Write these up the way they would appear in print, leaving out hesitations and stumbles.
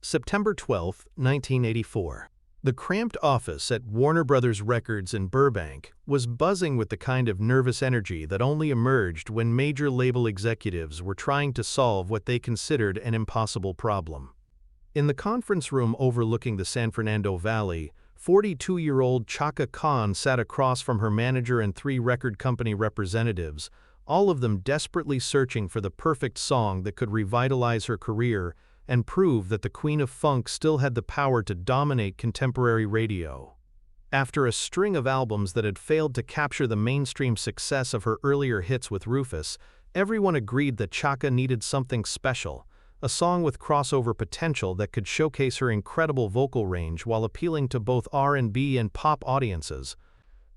September 12, 1984. The cramped office at Warner Brothers Records in Burbank was buzzing with the kind of nervous energy that only emerged when major label executives were trying to solve what they considered an impossible problem. In the conference room overlooking the San Fernando Valley, 42-year-old Chaka Khan sat across from her manager and three record company representatives, all of them desperately searching for the perfect song that could revitalize her career and prove that the Queen of Funk still had the power to dominate contemporary radio. After a string of albums that had failed to capture the mainstream success of her earlier hits with Rufus, everyone agreed that Chaka needed something special, a song with crossover potential that could showcase her incredible vocal range while appealing to both R&B and pop audiences.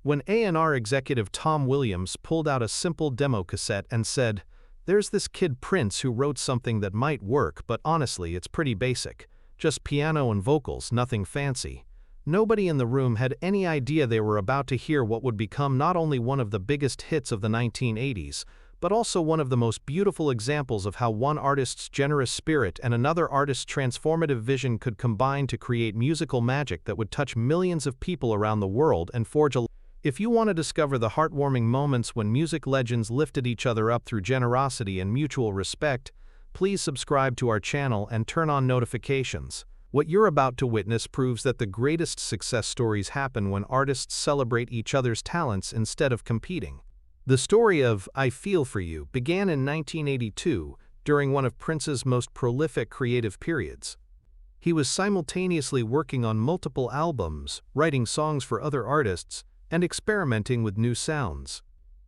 When A&R executive Tom Williams pulled out a simple demo cassette and said, "There's this kid Prince who wrote something that might work, but honestly it's pretty basic. Just piano and vocals, nothing fancy." Nobody in the room had any idea they were about to hear what would become not only one of the biggest hits of the 1980s, but also one of the most beautiful examples of how one artist's generous spirit and another artist's transformative vision could combine to create musical magic that would touch millions of people around the world and forge a... If you want to discover the heartwarming moments when music legends lifted each other up through generosity and mutual respect, please subscribe to our channel and turn on notifications. What you're about to witness proves that the greatest success stories happen when artists celebrate each other's talents instead of competing. The story of "I Feel For You" began in 1982, during one of Prince's most prolific creative periods. He was simultaneously working on multiple albums, writing songs for other artists, and experimenting with new sounds.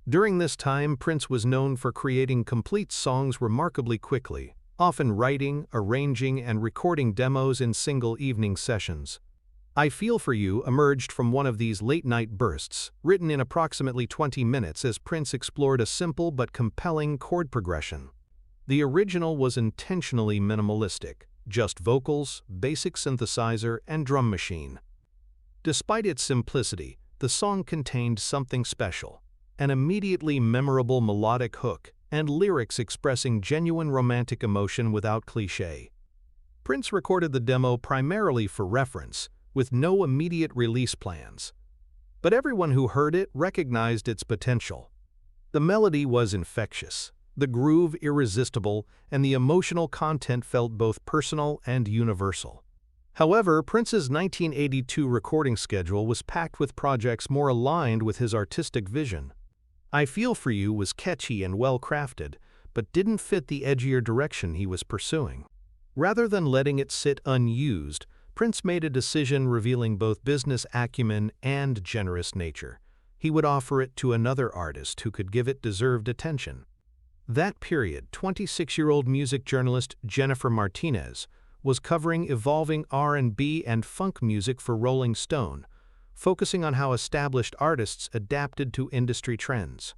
During this time, Prince was known for creating complete songs remarkably quickly, often writing, arranging, and recording demos in single evening sessions. "I Feel For You" emerged from one of these late-night bursts, written in approximately 20 minutes as Prince explored a simple but compelling chord progression. The original was intentionally minimalistic, just vocals, basic synthesizer, and drum machine. Despite its simplicity, the song contained something special, an immediately memorable melodic hook, and lyrics expressing genuine romantic emotion without cliché. Prince recorded the demo primarily for reference, with no immediate release plans. But everyone who heard it recognized its potential. The melody was infectious, the groove irresistible, and the emotional content felt both personal and universal. However, Prince's 1982 recording schedule was packed with projects more aligned with his artistic vision. "I Feel For You" was catchy and well-crafted, but didn't fit the edgier direction he was pursuing. Rather than letting it sit unused, Prince made a decision revealing both business acumen and generous nature. He would offer it to another artist who could give it deserved attention. That period, 26-year-old music journalist Jennifer Martinez was covering evolving R&B and funk music for Rolling Stone, focusing on how established artists adapted to industry trends.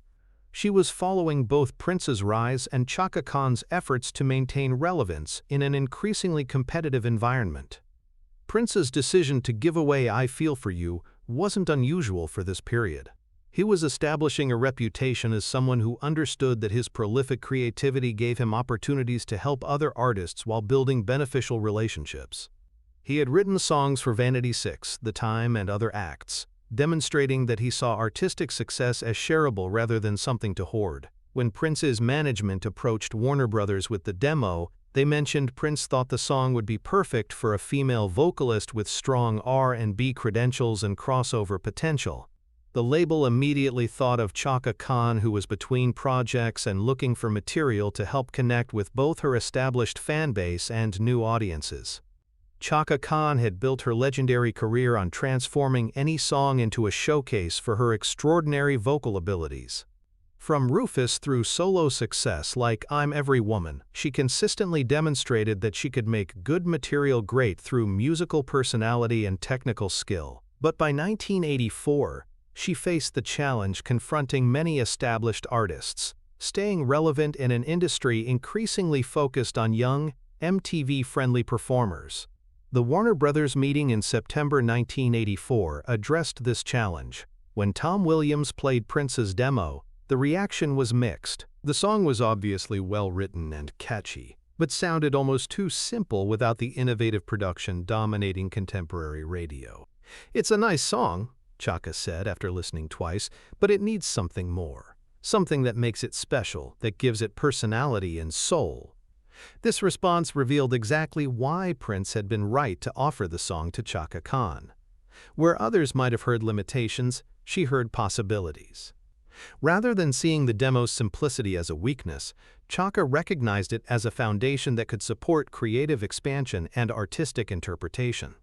She was following both Prince's rise and Chaka Khan's efforts to maintain relevance in an increasingly competitive environment. Prince's decision to give away "I Feel For You" wasn't unusual for this period. He was establishing a reputation as someone who understood that his prolific creativity gave him opportunities to help other artists while building beneficial relationships. He had written songs for Vanity 6, The Time, and other acts, demonstrating that he saw artistic success as shareable rather than something to hoard. When Prince's management approached Warner Brothers with the demo, they mentioned Prince thought the song would be perfect for a female vocalist with strong R&B credentials and crossover potential. The label immediately thought of Chaka Khan, who was between projects and looking for material to help connect with both her established fanbase and new audiences. Chaka Khan had built her legendary career on transforming any song into a showcase for her extraordinary vocal abilities. From Rufus through solo success like "I'm Every Woman," she consistently demonstrated that she could make good material great through musical personality and technical skill. But by 1984, she faced the challenge confronting many established artists, staying relevant in an industry increasingly focused on young, MTV-friendly performers. The Warner Brothers meeting in September 1984 addressed this challenge. When Tom Williams played Prince's demo, the reaction was mixed. The song was obviously well-written and catchy, but sounded almost too simple without the innovative production dominating contemporary radio. "It's a nice song," Chaka said after listening twice, "but it needs something more. Something that makes it special, that gives it personality and soul." This response revealed exactly why Prince had been right to offer the song to Chaka Khan. Where others might have heard limitations, she heard possibilities. Rather than seeing the demo's simplicity as a weakness, Chaka recognized it as a foundation that could support creative expansion and artistic interpretation.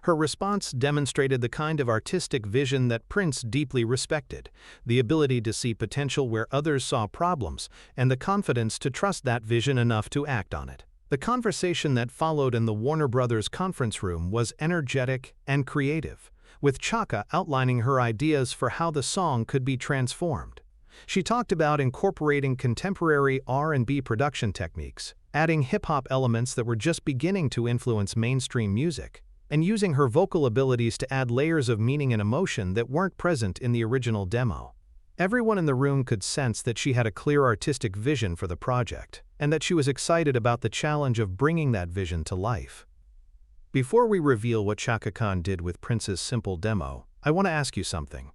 Her response demonstrated the kind of artistic vision that Prince deeply respected, the ability to see potential where others saw problems, and the confidence to trust that vision enough to act on it. The conversation that followed in the Warner Brothers conference room was energetic and creative, with Chaka outlining her ideas for how the song could be transformed. She talked about incorporating contemporary R&B production techniques, adding hip-hop elements that were just beginning to influence mainstream music, and using her vocal abilities to add layers of meaning and emotion that weren't present in the original demo. Everyone in the room could sense that she had a clear artistic vision for the project, and that she was excited about the challenge of bringing that vision to life. Before we reveal what Chaka Khan did with Prince's simple demo, I want to ask you something.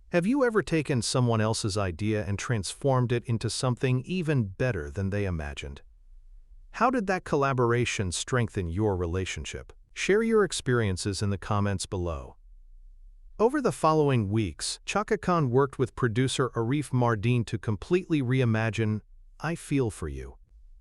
Have you ever taken someone else's idea and transformed it into something even better than they imagined? How did that collaboration strengthen your relationship? Share your experiences in the comments below. Over the following weeks, Chaka Khan worked with producer Arif Mardin to completely reimagine "I Feel For You."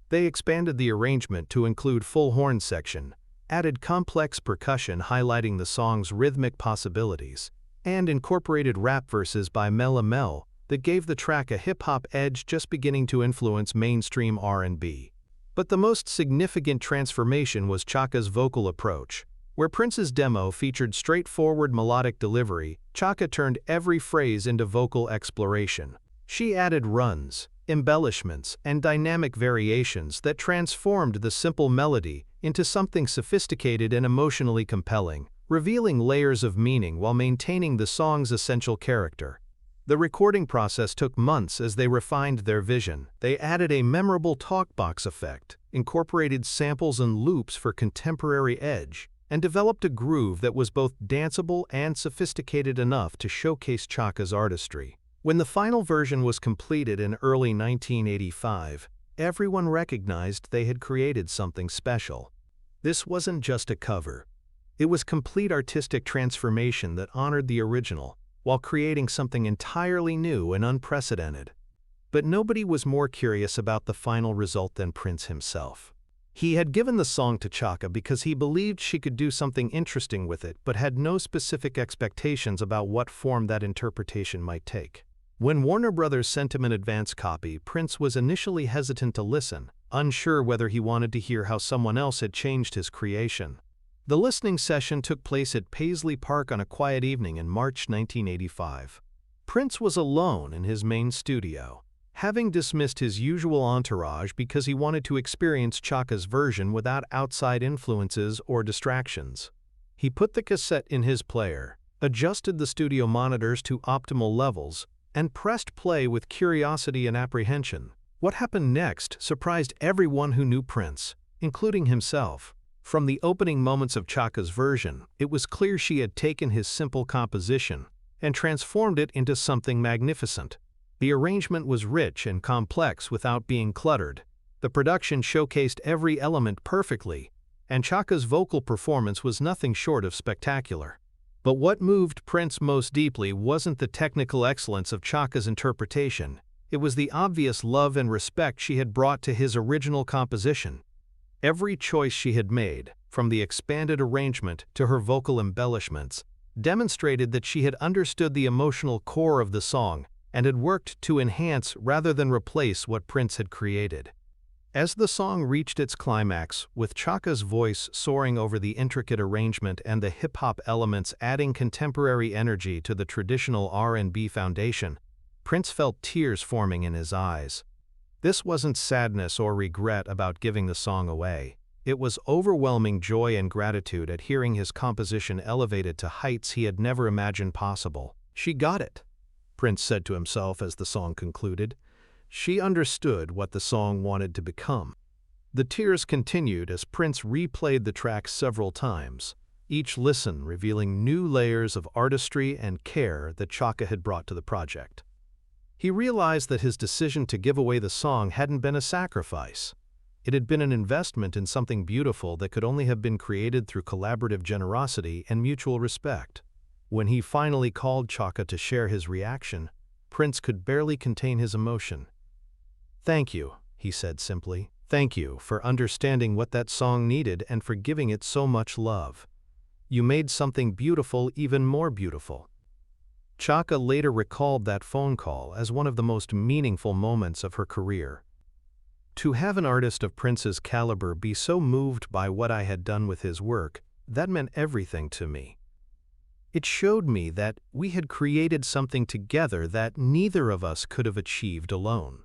They expanded the arrangement to include full horn section, added complex percussion highlighting the song's rhythmic possibilities, and incorporated rap verses by Mela Mel that gave the track a hip-hop edge just beginning to influence mainstream R&B. But the most significant transformation was Chaka's vocal approach. Where Prince's demo featured straightforward melodic delivery, Chaka turned every phrase into vocal exploration. She added runs, embellishments, and dynamic variations that transformed the simple melody into something sophisticated and emotionally compelling, revealing layers of meaning while maintaining the song's essential character. The recording process took months as they refined their vision. They added a memorable talkbox effect, incorporated samples and loops for contemporary edge, and developed a groove that was both danceable and sophisticated enough to showcase Chaka's artistry. When the final version was completed in early 1985, everyone recognized they had created something special. This wasn't just a cover. It was complete artistic transformation that honored the original, while creating something entirely new and unprecedented. But nobody was more curious about the final result than Prince himself. He had given the song to Chaka because he believed she could do something interesting with it, but had no specific expectations about what form that interpretation might take. When Warner Brothers sent him an advance copy, Prince was initially hesitant to listen, unsure whether he wanted to hear how someone else had changed his creation. The listening session took place at Paisley Park on a quiet evening in March 1985. Prince was alone in his main studio, having dismissed his usual entourage because he wanted to experience Chaka's version without outside influences or distractions. He put the cassette in his player, adjusted the studio monitors to optimal levels, and pressed play with curiosity and apprehension. What happened next surprised everyone who knew Prince, including himself. From the opening moments of Chaka's version, it was clear she had taken his simple composition and transformed it into something magnificent. The arrangement was rich and complex without being cluttered. The production showcased every element perfectly, and Chaka's vocal performance was nothing short of spectacular. But what moved Prince most deeply wasn't the technical excellence of Chaka's interpretation. It was the obvious love and respect she had brought to his original composition. Every choice she had made, from the expanded arrangement to her vocal embellishments, demonstrated that she had understood the emotional core of the song and had worked to enhance rather than replace what Prince had created. As the song reached its climax, with Chaka's voice soaring over the intricate arrangement and the hip-hop elements adding contemporary energy to the traditional R&B foundation, Prince felt tears forming in his eyes. This wasn't sadness or regret about giving the song away. It was overwhelming joy and gratitude at hearing his composition elevated to heights he had never imagined possible. "She got it," Prince said to himself as the song concluded. "She understood what the song wanted to become." The tears continued as Prince replayed the track several times, each listen revealing new layers of artistry and care that Chaka had brought to the project. He realized that his decision to give away the song hadn't been a sacrifice. It had been an investment in something beautiful that could only have been created through collaborative generosity and mutual respect. When he finally called Chaka to share his reaction, Prince could barely contain his emotion. "Thank you," he said simply. "Thank you for understanding what that song needed and for giving it so much love. You made something beautiful even more beautiful." Chaka later recalled that phone call as one of the most meaningful moments of her career. "To have an artist of Prince's caliber be so moved by what I had done with his work, that meant everything to me. It showed me that we had created something together that neither of us could have achieved alone."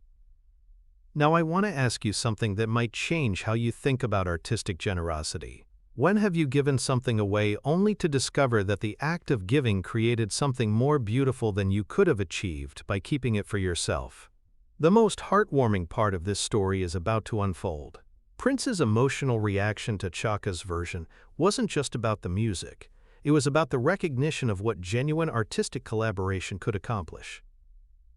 Now I want to ask you something that might change how you think about artistic generosity. When have you given something away only to discover that the act of giving created something more beautiful than you could have achieved by keeping it for yourself? The most heartwarming part of this story is about to unfold. Prince's emotional reaction to Chaka's version wasn't just about the music. It was about the recognition of what genuine artistic collaboration could accomplish.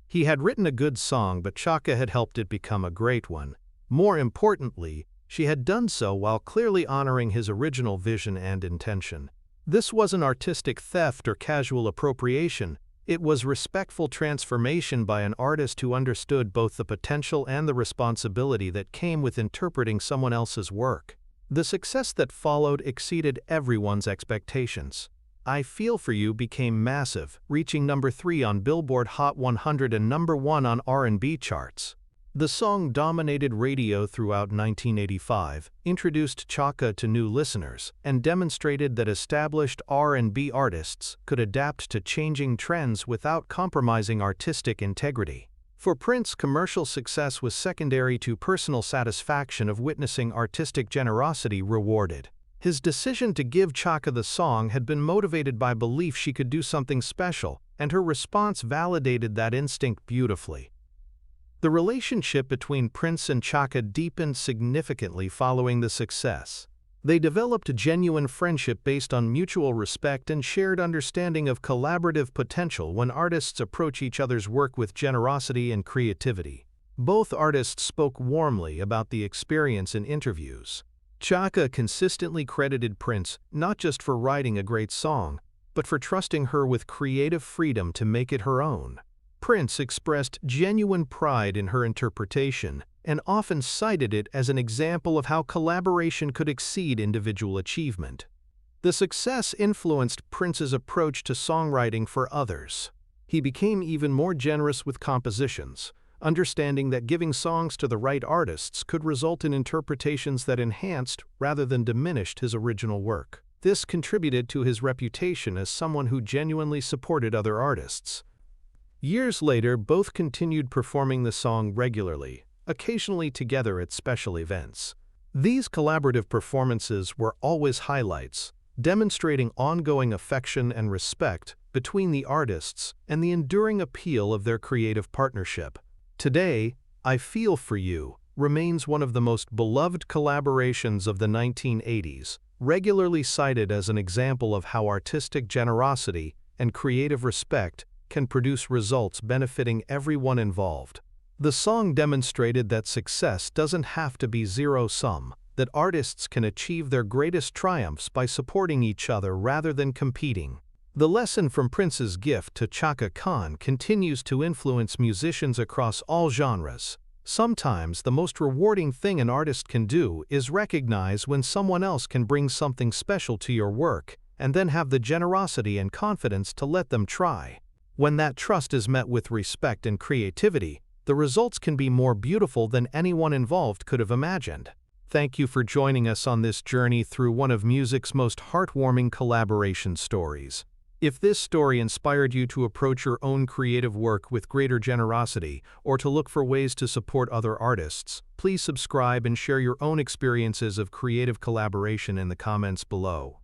He had written a good song, but Chaka had helped it become a great one. More importantly, she had done so while clearly honoring his original vision and intention. This wasn't artistic theft or casual appropriation. It was respectful transformation by an artist who understood both the potential and the responsibility that came with interpreting someone else's work. The success that followed exceeded everyone's expectations. "I Feel For You" became massive, reaching number 3 on Billboard Hot 100 and number 1 on R&B charts. The song dominated radio throughout 1985, introduced Chaka to new listeners, and demonstrated that established R&B artists could adapt to changing trends without compromising artistic integrity. For Prince, commercial success was secondary to personal satisfaction of witnessing artistic generosity rewarded. His decision to give Chaka the song had been motivated by belief she could do something special, and her response validated that instinct beautifully. The relationship between Prince and Chaka deepened significantly following the success. They developed a genuine friendship based on mutual respect and shared understanding of collaborative potential when artists approach each other's work with generosity and creativity. Both artists spoke warmly about the experience in interviews. Chaka consistently credited Prince not just for writing a great song, but for trusting her with creative freedom to make it her own. Prince expressed genuine pride in her interpretation and often cited it as an example of how collaboration could exceed individual achievement. The success influenced Prince's approach to songwriting for others. He became even more generous with compositions, understanding that giving songs to the right artists could result in interpretations that enhanced rather than diminished his original work. This contributed to his reputation as someone who genuinely supported other artists. Years later, both continued performing the song regularly, occasionally together at special events. These collaborative performances were always highlights, demonstrating ongoing affection and respect between the artists and the enduring appeal of their creative partnership. Today, "I Feel For You" remains one of the most beloved collaborations of the 1980s, regularly cited as an example of how artistic generosity and creative respect can produce results benefiting everyone involved. The song demonstrated that success doesn't have to be zero-sum, that artists can achieve their greatest triumphs by supporting each other rather than competing. The lesson from Prince's gift to Chaka Khan continues to influence musicians across all genres. Sometimes the most rewarding thing an artist can do is recognize when someone else can bring something special to your work, and then have the generosity and confidence to let them try. When that trust is met with respect and creativity, the results can be more beautiful than anyone involved could have imagined. Thank you for joining us on this journey through one of music's most heartwarming collaboration stories. If this story inspired you to approach your own creative work with greater generosity or to look for ways to support other artists, please subscribe and share your own experiences of creative collaboration in the comments below.